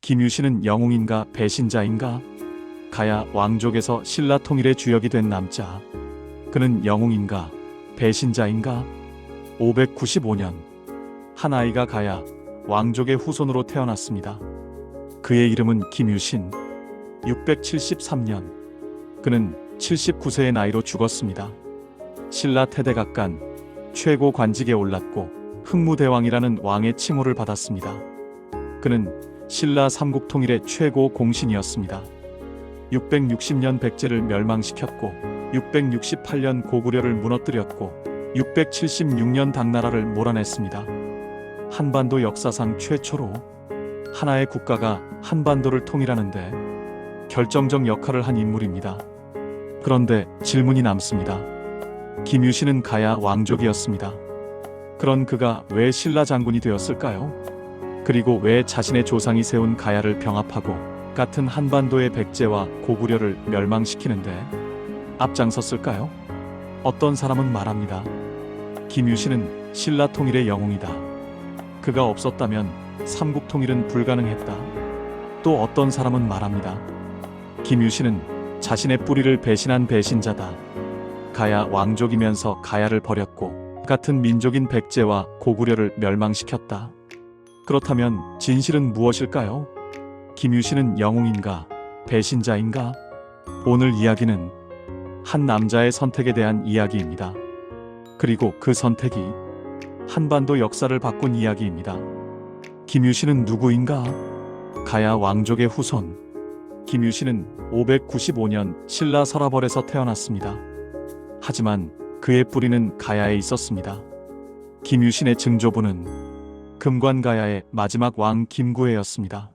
김유신은 영웅인가 배신자인가? 가야 왕족에서 신라 통일의 주역이 된 남자. 그는 영웅인가 배신자인가? 595년 한 아이가 가야 왕족의 후손으로 태어났습니다. 그의 이름은 김유신. 673년 그는 79세의 나이로 죽었습니다. 신라 태대각간 최고 관직에 올랐고 흥무대왕이라는 왕의 칭호를 받았습니다. 그는 신라 삼국통일의 최고 공신이었습니다. 660년 백제를 멸망시켰고 668년 고구려를 무너뜨렸고 676년 당나라를 몰아냈습니다. 한반도 역사상 최초로 하나의 국가가 한반도를 통일하는데 결정적 역할을 한 인물입니다. 그런데 질문이 남습니다. 김유신은 가야 왕족이었습니다. 그런 그가 왜 신라 장군이 되었을까요? 그리고 왜 자신의 조상이 세운 가야를 병합하고 같은 한반도의 백제와 고구려를 멸망시키는데 앞장섰을까요? 어떤 사람은 말합니다. 김유신은 신라 통일의 영웅이다. 그가 없었다면 삼국 통일은 불가능했다. 또 어떤 사람은 말합니다. 김유신은 자신의 뿌리를 배신한 배신자다. 가야 왕족이면서 가야를 버렸고 같은 민족인 백제와 고구려를 멸망시켰다. 그렇다면 진실은 무엇일까요? 김유신은 영웅인가 배신자인가? 오늘 이야기는 한 남자의 선택에 대한 이야기입니다. 그리고 그 선택이 한반도 역사를 바꾼 이야기입니다. 김유신은 누구인가? 가야 왕족의 후손. 김유신은 595년 신라 서라벌에서 태어났습니다. 하지만 그의 뿌리는 가야에 있었습니다. 김유신의 증조부는 금관가야의 마지막 왕 김구해였습니다.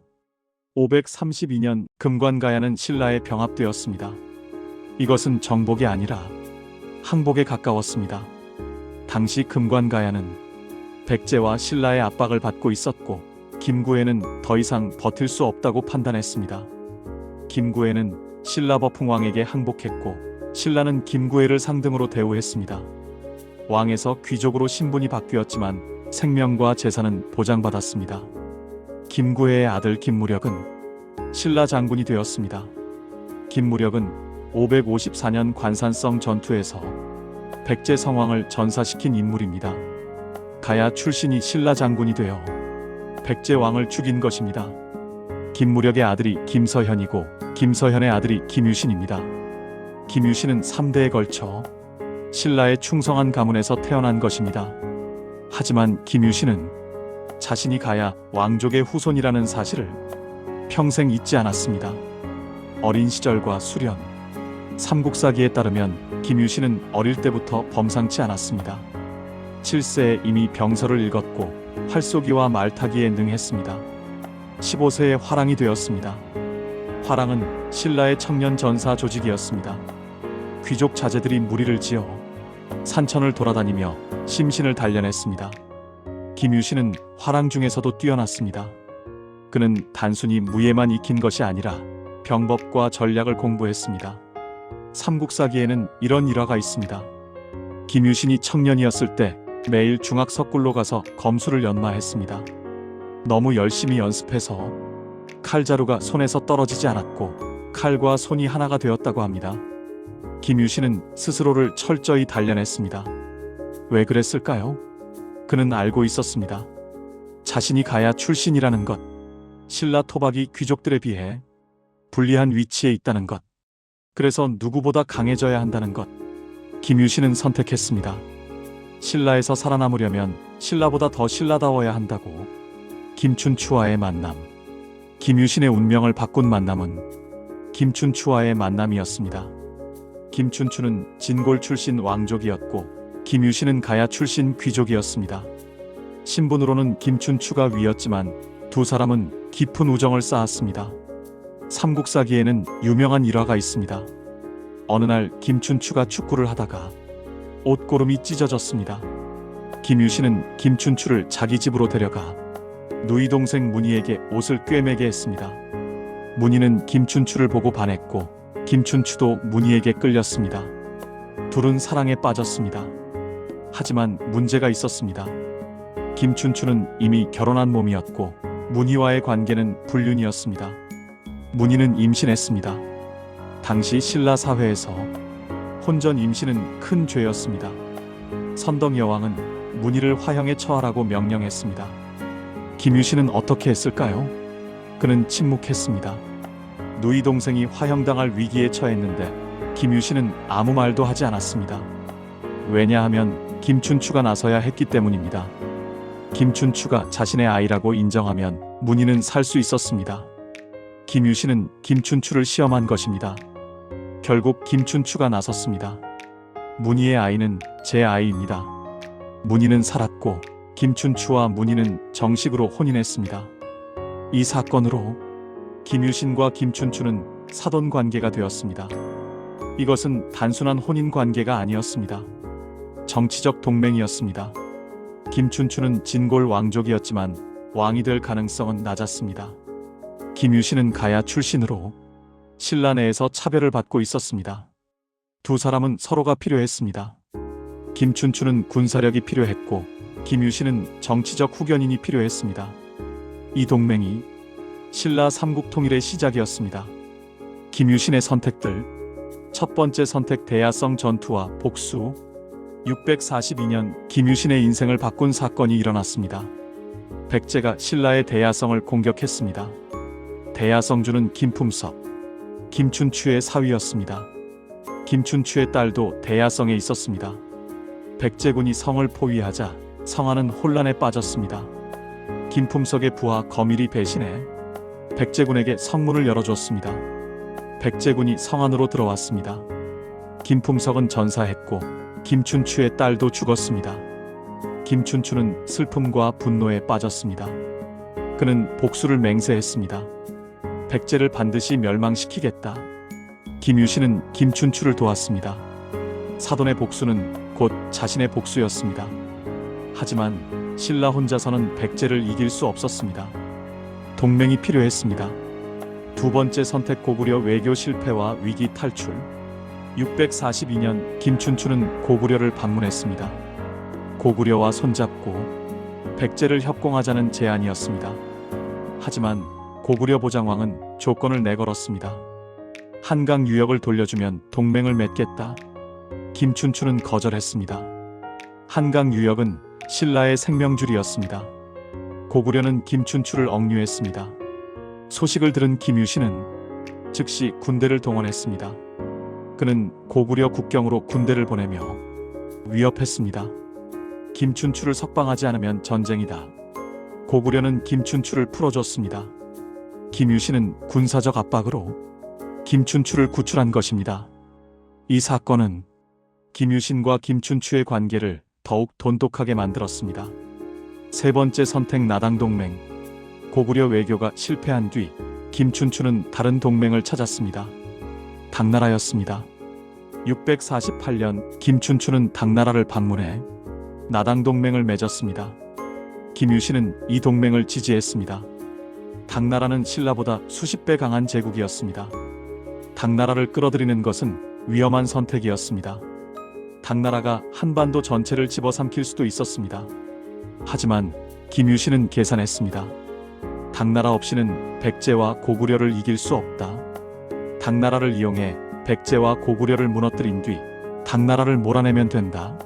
532년 금관가야는 신라에 병합되었습니다. 이것은 정복이 아니라 항복에 가까웠습니다. 당시 금관가야는 백제와 신라의 압박을 받고 있었고 김구해는 더 이상 버틸 수 없다고 판단했습니다. 김구해는 신라 버풍왕에게 항복했고 신라는 김구해를 상등으로 대우했습니다. 왕에서 귀족으로 신분이 바뀌었지만 생명과 재산은 보장받았습니다. 김구해의 아들 김무력은 신라 장군이 되었습니다. 김무력은 554년 관산성 전투에서 백제 성왕을 전사시킨 인물입니다. 가야 출신이 신라 장군이 되어 백제 왕을 죽인 것입니다. 김무력의 아들이 김서현이고 김서현의 아들이 김유신입니다. 김유신은 3대에 걸쳐 신라의 충성한 가문에서 태어난 것입니다. 하지만 김유신은 자신이 가야 왕족의 후손이라는 사실을 평생 잊지 않았습니다. 어린 시절과 수련, 삼국사기에 따르면 김유신은 어릴 때부터 범상치 않았습니다. 7세에 이미 병서를 읽었고 활쏘기와 말타기에 능했습니다. 15세에 화랑이 되었습니다. 화랑은 신라의 청년 전사 조직이었습니다. 귀족 자제들이 무리를 지어 산천을 돌아다니며 심신을 단련했습니다. 김유신은 화랑 중에서도 뛰어났습니다. 그는 단순히 무예만 익힌 것이 아니라 병법과 전략을 공부했습니다. 삼국사기에는 이런 일화가 있습니다. 김유신이 청년이었을 때 매일 중학석굴로 가서 검수를 연마했습니다. 너무 열심히 연습해서 칼자루가 손에서 떨어지지 않았고 칼과 손이 하나가 되었다고 합니다. 김유신은 스스로를 철저히 단련했습니다. 왜 그랬을까요? 그는 알고 있었습니다. 자신이 가야 출신이라는 것, 신라 토박이 귀족들에 비해 불리한 위치에 있다는 것, 그래서 누구보다 강해져야 한다는 것. 김유신은 선택했습니다. 신라에서 살아남으려면 신라보다 더 신라다워야 한다고. 김춘추와의 만남. 김유신의 운명을 바꾼 만남은 김춘추와의 만남이었습니다. 김춘추는 진골 출신 왕족이었고 김유신은 가야 출신 귀족이었습니다. 신분으로는 김춘추가 위였지만 두 사람은 깊은 우정을 쌓았습니다. 삼국사기에는 유명한 일화가 있습니다. 어느 날 김춘추가 축구를 하다가 옷고름이 찢어졌습니다. 김유신은 김춘추를 자기 집으로 데려가 누이 동생 문희에게 옷을 꿰매게 했습니다. 문희는 김춘추를 보고 반했고 김춘추도 문희에게 끌렸습니다. 둘은 사랑에 빠졌습니다. 하지만 문제가 있었습니다. 김춘추는 이미 결혼한 몸이었고 문희와의 관계는 불륜이었습니다. 문희는 임신했습니다. 당시 신라 사회에서 혼전 임신은 큰 죄였습니다. 선덕 여왕은 문희를 화형에 처하라고 명령했습니다. 김유신은 어떻게 했을까요? 그는 침묵했습니다. 누이 동생이 화형당할 위기에 처했는데 김유신은 아무 말도 하지 않았습니다. 왜냐하면 김춘추가 나서야 했기 때문입니다. 김춘추가 자신의 아이라고 인정하면 문희는 살 수 있었습니다. 김유신은 김춘추를 시험한 것입니다. 결국 김춘추가 나섰습니다. 문희의 아이는 제 아이입니다. 문희는 살았고 김춘추와 문희는 정식으로 혼인했습니다. 이 사건으로 김유신과 김춘추는 사돈 관계가 되었습니다. 이것은 단순한 혼인 관계가 아니었습니다. 정치적 동맹이었습니다. 김춘추는 진골 왕족이었지만 왕이 될 가능성은 낮았습니다. 김유신은 가야 출신으로 신라 내에서 차별을 받고 있었습니다. 두 사람은 서로가 필요했습니다. 김춘추는 군사력이 필요했고 김유신은 정치적 후견인이 필요했습니다. 이 동맹이 신라 삼국 통일의 시작이었습니다. 김유신의 선택들. 첫 번째 선택, 대야성 전투와 복수. 642년 김유신의 인생을 바꾼 사건이 일어났습니다. 백제가 신라의 대야성을 공격했습니다. 대야성주는 김품섭, 김춘추의 사위였습니다. 김춘추의 딸도 대야성에 있었습니다. 백제군이 성을 포위하자 성안은 혼란에 빠졌습니다. 김품석의 부하 거밀이 배신해 백제군에게 성문을 열어줬습니다. 백제군이 성안으로 들어왔습니다. 김품석은 전사했고 김춘추의 딸도 죽었습니다. 김춘추는 슬픔과 분노에 빠졌습니다. 그는 복수를 맹세했습니다. 백제를 반드시 멸망시키겠다. 김유신은 김춘추를 도왔습니다. 사돈의 복수는 곧 자신의 복수였습니다. 하지만 신라 혼자서는 백제를 이길 수 없었습니다. 동맹이 필요했습니다. 두 번째 선택, 고구려 외교 실패와 위기 탈출. 642년 김춘추는 고구려를 방문했습니다. 고구려와 손잡고 백제를 협공하자는 제안이었습니다. 하지만 고구려 보장왕은 조건을 내걸었습니다. 한강 유역을 돌려주면 동맹을 맺겠다. 김춘추는 거절했습니다. 한강 유역은 신라의 생명줄이었습니다. 고구려는 김춘추를 억류했습니다. 소식을 들은 김유신은 즉시 군대를 동원했습니다. 그는 고구려 국경으로 군대를 보내며 위협했습니다. 김춘추를 석방하지 않으면 전쟁이다. 고구려는 김춘추를 풀어줬습니다. 김유신은 군사적 압박으로 김춘추를 구출한 것입니다. 이 사건은 김유신과 김춘추의 관계를 더욱 돈독하게 만들었습니다. 세 번째 선택, 나당동맹. 고구려 외교가 실패한 뒤 김춘추는 다른 동맹을 찾았습니다. 당나라였습니다. 648년 김춘추는 당나라를 방문해 나당동맹을 맺었습니다. 김유신은 이 동맹을 지지했습니다. 당나라는 신라보다 수십 배 강한 제국이었습니다. 당나라를 끌어들이는 것은 위험한 선택이었습니다. 당나라가 한반도 전체를 집어삼킬 수도 있었습니다. 하지만 김유신은 계산했습니다. 당나라 없이는 백제와 고구려를 이길 수 없다. 당나라를 이용해 백제와 고구려를 무너뜨린 뒤 당나라를 몰아내면 된다.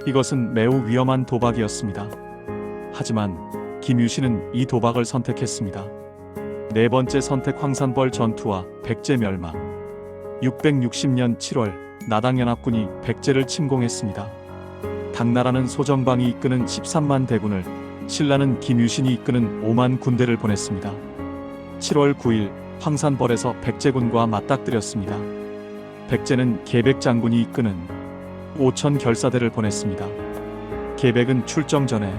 이것은 매우 위험한 도박이었습니다. 하지만 김유신은 이 도박을 선택했습니다. 네 번째 선택, 황산벌 전투와 백제 멸망. 660년 7월 나당연합군이 백제를 침공했습니다. 당나라는 소정방이 이끄는 13만 대군을, 신라는 김유신이 이끄는 5만 군대를 보냈습니다. 7월 9일 황산벌에서 백제군과 맞닥뜨렸습니다. 백제는 계백 장군이 이끄는 5천 결사대를 보냈습니다. 계백은 출정 전에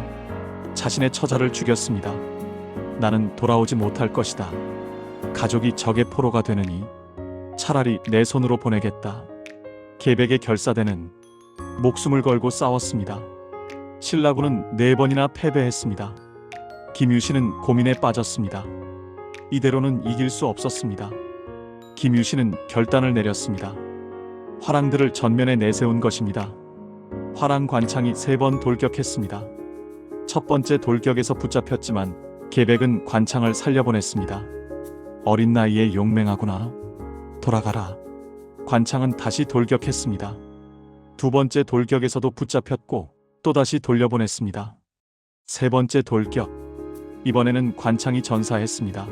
자신의 처자를 죽였습니다. 나는 돌아오지 못할 것이다. 가족이 적의 포로가 되느니 차라리 내 손으로 보내겠다. 계백의 결사대는 목숨을 걸고 싸웠습니다. 신라군은 4번이나 패배했습니다. 김유신은 고민에 빠졌습니다. 이대로는 이길 수 없었습니다. 김유신은 결단을 내렸습니다. 화랑들을 전면에 내세운 것입니다. 화랑 관창이 3번 돌격했습니다. 첫 번째 돌격에서 붙잡혔지만 계백은 관창을 살려보냈습니다. 어린 나이에 용맹하구나. 돌아가라. 관창은 다시 돌격했습니다. 두 번째 돌격에서도 붙잡혔고 또다시 돌려보냈습니다. 세 번째 돌격. 이번에는 관창이 전사했습니다.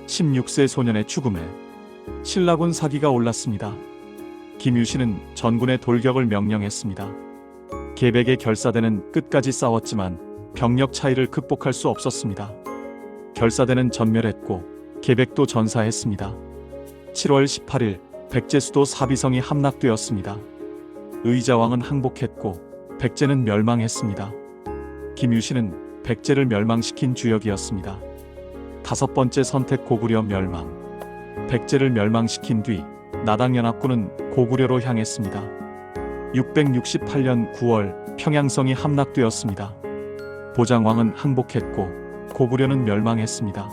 16세 소년의 죽음에 신라군 사기가 올랐습니다. 김유신은 전군의 돌격을 명령했습니다. 계백의 결사대는 끝까지 싸웠지만 병력 차이를 극복할 수 없었습니다. 결사대는 전멸했고 계백도 전사했습니다. 7월 18일 백제수도 사비성이 함락되었습니다. 의자왕은 항복했고 백제는 멸망했습니다. 김유신은 백제를 멸망시킨 주역이었습니다. 다섯 번째 선택 고구려 멸망. 백제를 멸망시킨 뒤 나당연합군은 고구려로 향했습니다. 668년 9월 평양성이 함락되었습니다. 보장왕은 항복했고 고구려는 멸망했습니다.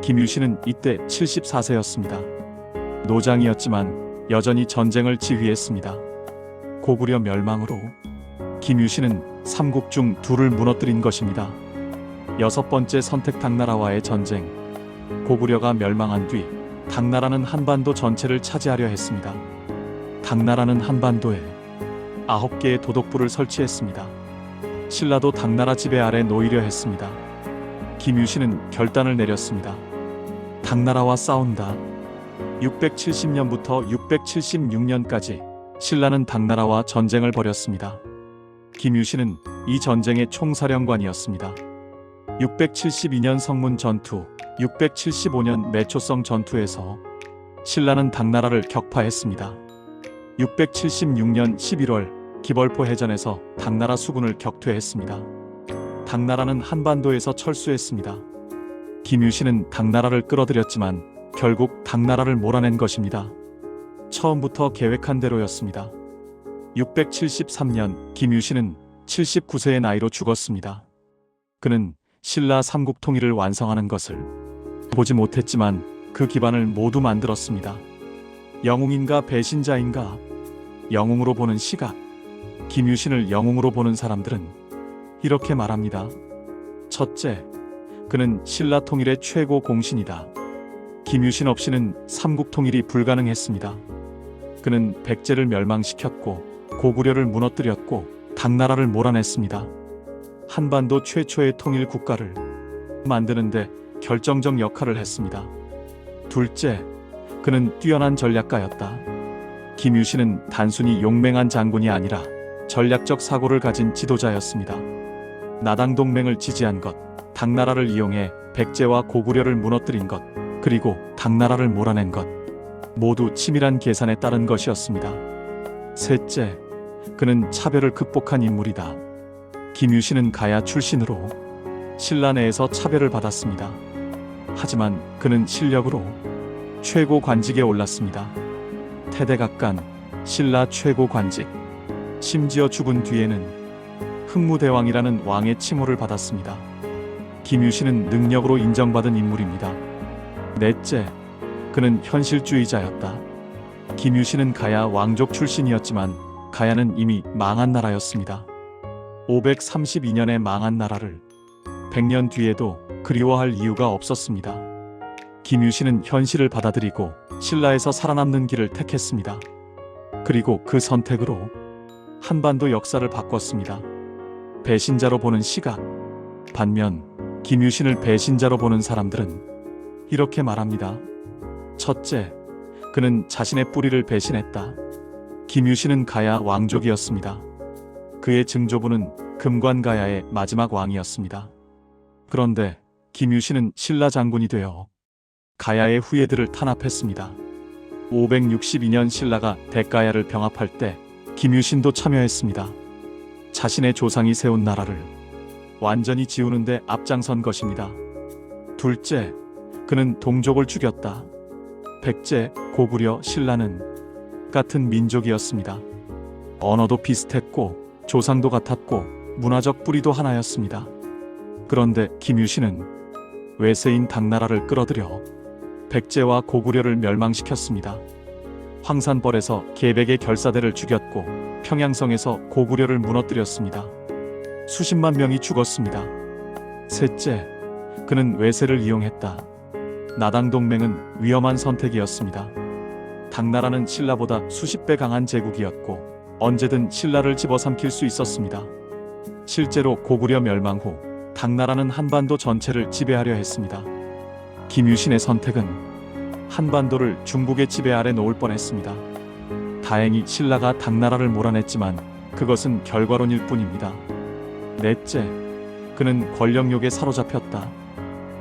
김유신은 이때 74세였습니다. 노장이었지만 여전히 전쟁을 지휘했습니다. 고구려 멸망으로 김유신은 삼국 중 둘을 무너뜨린 것입니다. 여섯 번째 선택 당나라와의 전쟁. 고구려가 멸망한 뒤 당나라는 한반도 전체를 차지하려 했습니다. 당나라는 한반도에 9개의 도독부를 설치했습니다. 신라도 당나라 지배 아래 놓이려 했습니다. 김유신은 결단을 내렸습니다. 당나라와 싸운다. 670년부터 676년까지 신라는 당나라와 전쟁을 벌였습니다. 김유신은 이 전쟁의 총사령관이었습니다. 672년 성문 전투, 675년 매초성 전투에서 신라는 당나라를 격파했습니다. 676년 11월 기벌포 해전에서 당나라 수군을 격퇴했습니다. 당나라는 한반도에서 철수했습니다. 김유신은 당나라를 끌어들였지만 결국 당나라를 몰아낸 것입니다. 처음부터 계획한 대로였습니다. 673년 김유신은 79세의 나이로 죽었습니다. 그는 신라 삼국 통일을 완성하는 것을 보지 못했지만 그 기반을 모두 만들었습니다. 영웅인가 배신자인가? 영웅으로 보는 시각. 김유신을 영웅으로 보는 사람들은 이렇게 말합니다. 첫째, 그는 신라 통일의 최고 공신이다. 김유신 없이는 삼국 통일이 불가능했습니다. 그는 백제를 멸망시켰고 고구려를 무너뜨렸고 당나라를 몰아냈습니다. 한반도 최초의 통일 국가를 만드는데 결정적 역할을 했습니다. 둘째, 그는 뛰어난 전략가였다. 김유신은 단순히 용맹한 장군이 아니라 전략적 사고를 가진 지도자였습니다. 나당 동맹을 지지한 것, 당나라를 이용해 백제와 고구려를 무너뜨린 것, 그리고 당나라를 몰아낸 것, 모두 치밀한 계산에 따른 것이었습니다. 셋째, 그는 차별을 극복한 인물이다. 김유신은 가야 출신으로 신라 내에서 차별을 받았습니다. 하지만 그는 실력으로 최고 관직에 올랐습니다. 태대각간, 신라 최고 관직. 심지어 죽은 뒤에는 흥무대왕이라는 왕의 칭호를 받았습니다. 김유신은 능력으로 인정받은 인물입니다. 넷째, 그는 현실주의자였다. 김유신은 가야 왕족 출신이었지만 가야는 이미 망한 나라였습니다. 532년에 망한 나라를 100년 뒤에도 그리워할 이유가 없었습니다. 김유신은 현실을 받아들이고 신라에서 살아남는 길을 택했습니다. 그리고 그 선택으로 한반도 역사를 바꿨습니다. 배신자로 보는 시각. 반면 김유신을 배신자로 보는 사람들은 이렇게 말합니다. 첫째, 그는 자신의 뿌리를 배신했다. 김유신은 가야 왕족이었습니다. 그의 증조부는 금관가야의 마지막 왕이었습니다. 그런데 김유신은 신라 장군이 되어 가야의 후예들을 탄압했습니다. 562년 신라가 대가야를 병합할 때 김유신도 참여했습니다. 자신의 조상이 세운 나라를 완전히 지우는데 앞장선 것입니다. 둘째, 그는 동족을 죽였다. 백제, 고구려, 신라는 같은 민족이었습니다. 언어도 비슷했고 조상도 같았고 문화적 뿌리도 하나였습니다. 그런데 김유신은 외세인 당나라를 끌어들여 백제와 고구려를 멸망시켰습니다. 황산벌에서 계백의 결사대를 죽였고 평양성에서 고구려를 무너뜨렸습니다. 수십만 명이 죽었습니다. 셋째, 그는 외세를 이용했다. 나당 동맹은 위험한 선택이었습니다. 당나라는 신라보다 수십 배 강한 제국이었고 언제든 신라를 집어삼킬 수 있었습니다. 실제로 고구려 멸망 후 당나라는 한반도 전체를 지배하려 했습니다. 김유신의 선택은 한반도를 중국의 지배 아래 놓을 뻔했습니다. 다행히 신라가 당나라를 몰아냈지만 그것은 결과론일 뿐입니다. 넷째, 그는 권력욕에 사로잡혔다.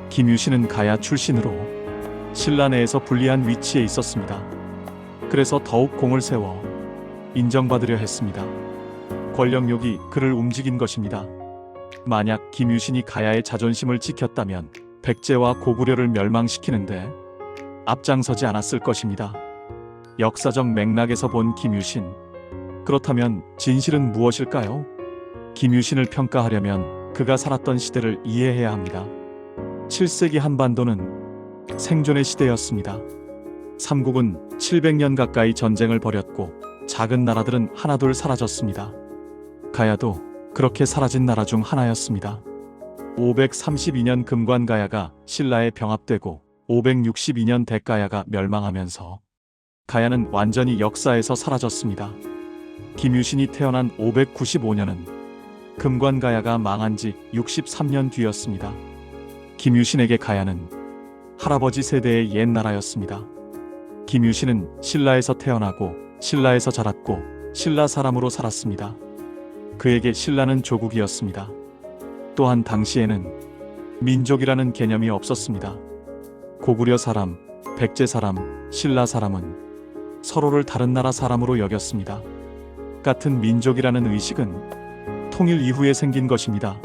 김유신은 가야 출신으로 신라 내에서 불리한 위치에 있었습니다. 그래서 더욱 공을 세워 인정받으려 했습니다. 권력욕이 그를 움직인 것입니다. 만약 김유신이 가야의 자존심을 지켰다면 백제와 고구려를 멸망시키는데 앞장서지 않았을 것입니다. 역사적 맥락에서 본 김유신. 그렇다면 진실은 무엇일까요? 김유신을 평가하려면 그가 살았던 시대를 이해해야 합니다. 7세기 한반도는 생존의 시대였습니다. 삼국은 700년 가까이 전쟁을 벌였고 작은 나라들은 하나둘 사라졌습니다. 가야도 그렇게 사라진 나라 중 하나였습니다. 532년 금관가야가 신라에 병합되고 562년 대가야가 멸망하면서 가야는 완전히 역사에서 사라졌습니다. 김유신이 태어난 595년은 금관가야가 망한 지 63년 뒤였습니다. 김유신에게 가야는 할아버지 세대의 옛 나라였습니다. 김유신은 신라에서 태어나고 신라에서 자랐고 신라 사람으로 살았습니다. 그에게 신라는 조국이었습니다. 또한 당시에는 민족이라는 개념이 없었습니다. 고구려 사람, 백제 사람, 신라 사람은 서로를 다른 나라 사람으로 여겼습니다. 같은 민족이라는 의식은 통일 이후에 생긴 것입니다.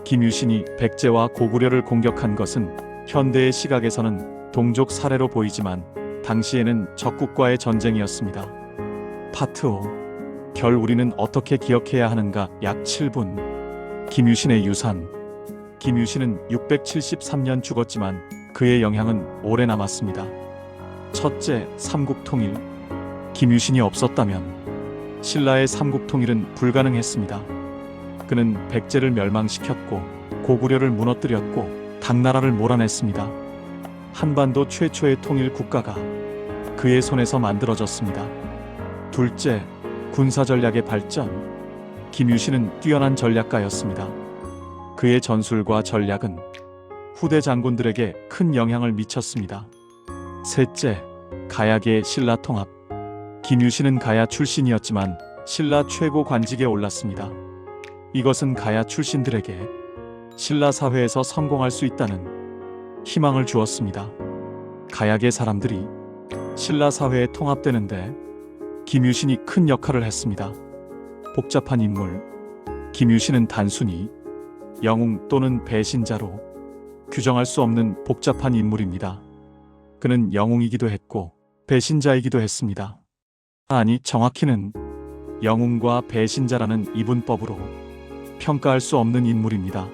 김유신이 백제와 고구려를 공격한 것은 현대의 시각에서는 동족 살해로 보이지만 당시에는 적국과의 전쟁이었습니다. 파트 5. 결 우리는 어떻게 기억해야 하는가. 약 7분. 김유신의 유산. 김유신은 673년 죽었지만 그의 영향은 오래 남았습니다. 첫째, 삼국통일. 김유신이 없었다면 신라의 삼국통일은 불가능했습니다. 그는 백제를 멸망시켰고 고구려를 무너뜨렸고 당나라를 몰아냈습니다. 한반도 최초의 통일 국가가 그의 손에서 만들어졌습니다. 둘째, 군사전략의 발전. 김유신은 뛰어난 전략가였습니다. 그의 전술과 전략은 후대 장군들에게 큰 영향을 미쳤습니다. 셋째, 가야계의 신라 통합. 김유신은 가야 출신이었지만 신라 최고 관직에 올랐습니다. 이것은 가야 출신들에게 신라 사회에서 성공할 수 있다는 희망을 주었습니다. 가야계 사람들이 신라 사회에 통합되는데 김유신이 큰 역할을 했습니다. 복잡한 인물. 김유신은 단순히 영웅 또는 배신자로 규정할 수 없는 복잡한 인물입니다. 그는 영웅이기도 했고 배신자이기도 했습니다. 아니, 정확히는 영웅과 배신자라는 이분법으로 평가할 수 없는 인물입니다.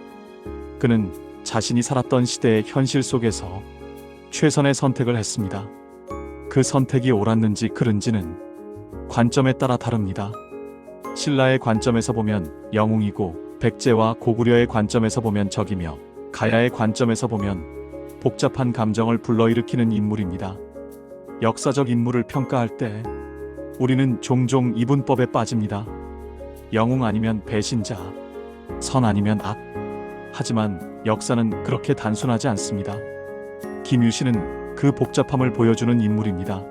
그는 자신이 살았던 시대의 현실 속에서 최선의 선택을 했습니다. 그 선택이 옳았는지 그른지는 관점에 따라 다릅니다. 신라의 관점에서 보면 영웅이고 백제와 고구려의 관점에서 보면 적이며 가야의 관점에서 보면 복잡한 감정을 불러일으키는 인물입니다. 역사적 인물을 평가할 때 우리는 종종 이분법에 빠집니다. 영웅 아니면 배신자, 선 아니면 악. 하지만 역사는 그렇게 단순하지 않습니다. 김유신은 그 복잡함을 보여주는 인물입니다.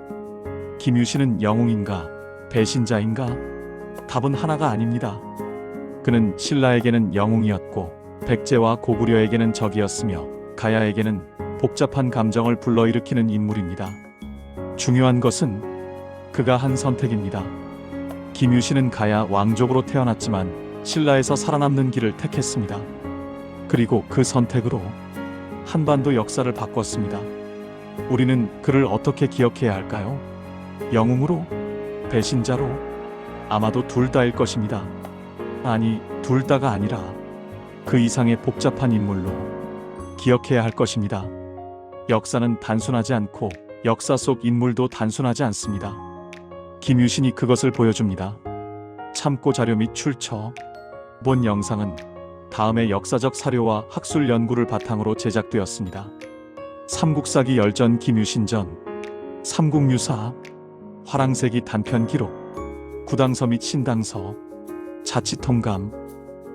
김유신은 영웅인가, 배신자인가? 답은 하나가 아닙니다. 그는 신라에게는 영웅이었고 백제와 고구려에게는 적이었으며 가야에게는 복잡한 감정을 불러일으키는 인물입니다. 중요한 것은 그가 한 선택입니다. 김유신은 가야 왕족으로 태어났지만 신라에서 살아남는 길을 택했습니다. 그리고 그 선택으로 한반도 역사를 바꿨습니다. 우리는 그를 어떻게 기억해야 할까요? 영웅으로? 배신자로? 아마도 둘 다일 것입니다. 아니, 둘 다가 아니라 그 이상의 복잡한 인물로 기억해야 할 것입니다. 역사는 단순하지 않고 역사 속 인물도 단순하지 않습니다. 김유신이 그것을 보여줍니다. 참고 자료 및 출처. 본 영상은 다음의 역사적 사료와 학술 연구를 바탕으로 제작되었습니다. 삼국사기 열전 김유신전, 삼국유사, 화랑세기 단편 기록, 구당서 및 신당서, 자치통감,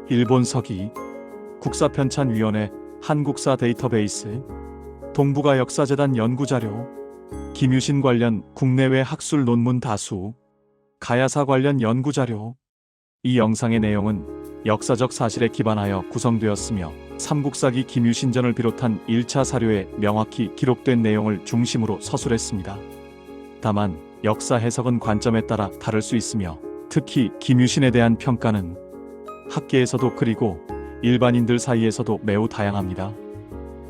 일본서기, 국사편찬위원회, 한국사 데이터베이스, 동북아 역사재단 연구자료, 김유신 관련 국내외 학술 논문 다수, 가야사 관련 연구자료. 이 영상의 내용은 역사적 사실에 기반하여 구성되었으며 삼국사기 김유신전을 비롯한 1차 사료에 명확히 기록된 내용을 중심으로 서술했습니다. 다만 역사 해석은 관점에 따라 다를 수 있으며 특히 김유신에 대한 평가는 학계에서도 그리고 일반인들 사이에서도 매우 다양합니다.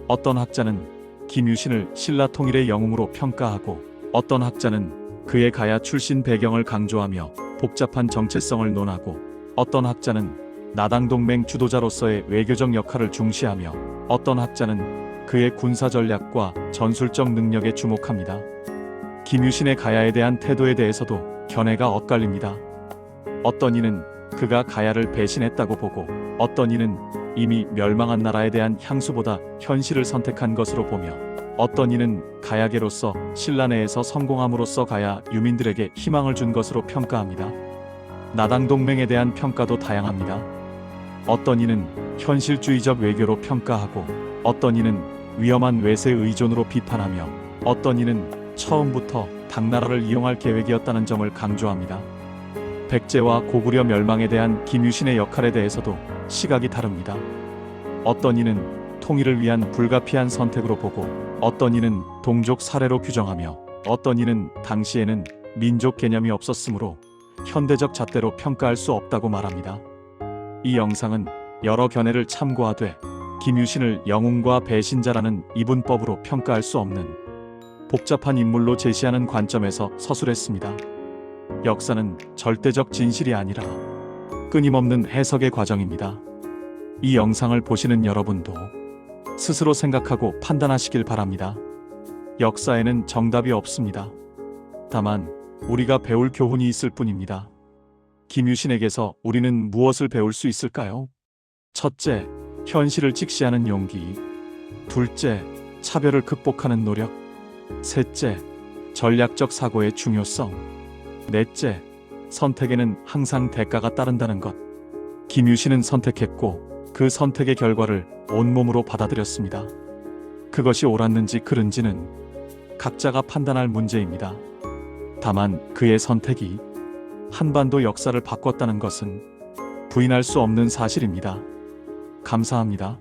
어떤 학자는 김유신을 신라 통일의 영웅으로 평가하고 어떤 학자는 그의 가야 출신 배경을 강조하며 복잡한 정체성을 논하고 어떤 학자는 나당동맹 주도자로서의 외교적 역할을 중시하며 어떤 학자는 그의 군사 전략과 전술적 능력에 주목합니다. 김유신의 가야에 대한 태도에 대해서도 견해가 엇갈립니다. 어떤 이는 그가 가야를 배신했다고 보고 어떤 이는 이미 멸망한 나라에 대한 향수보다 현실을 선택한 것으로 보며 어떤 이는 가야계로서 신라 내에서 성공함으로써 가야 유민들에게 희망을 준 것으로 평가합니다. 나당동맹에 대한 평가도 다양합니다. 어떤 이는 현실주의적 외교로 평가하고 어떤 이는 위험한 외세 의존으로 비판하며 어떤 이는 처음부터 당나라를 이용할 계획이었다는 점을 강조합니다. 백제와 고구려 멸망에 대한 김유신의 역할에 대해서도 시각이 다릅니다. 어떤 이는 통일을 위한 불가피한 선택으로 보고 어떤 이는 동족 사례로 규정하며 어떤 이는 당시에는 민족 개념이 없었으므로 현대적 잣대로 평가할 수 없다고 말합니다. 이 영상은 여러 견해를 참고하되 김유신을 영웅과 배신자라는 이분법으로 평가할 수 없는 복잡한 인물로 제시하는 관점에서 서술했습니다. 역사는 절대적 진실이 아니라 끊임없는 해석의 과정입니다. 이 영상을 보시는 여러분도 스스로 생각하고 판단하시길 바랍니다. 역사에는 정답이 없습니다. 다만 우리가 배울 교훈이 있을 뿐입니다. 김유신에게서 우리는 무엇을 배울 수 있을까요? 첫째, 현실을 직시하는 용기. 둘째, 차별을 극복하는 노력. 셋째, 전략적 사고의 중요성. 넷째, 선택에는 항상 대가가 따른다는 것. 김유신은 선택했고 그 선택의 결과를 온몸으로 받아들였습니다. 그것이 옳았는지 그른지는 각자가 판단할 문제입니다. 다만 그의 선택이 한반도 역사를 바꿨다는 것은 부인할 수 없는 사실입니다. 감사합니다.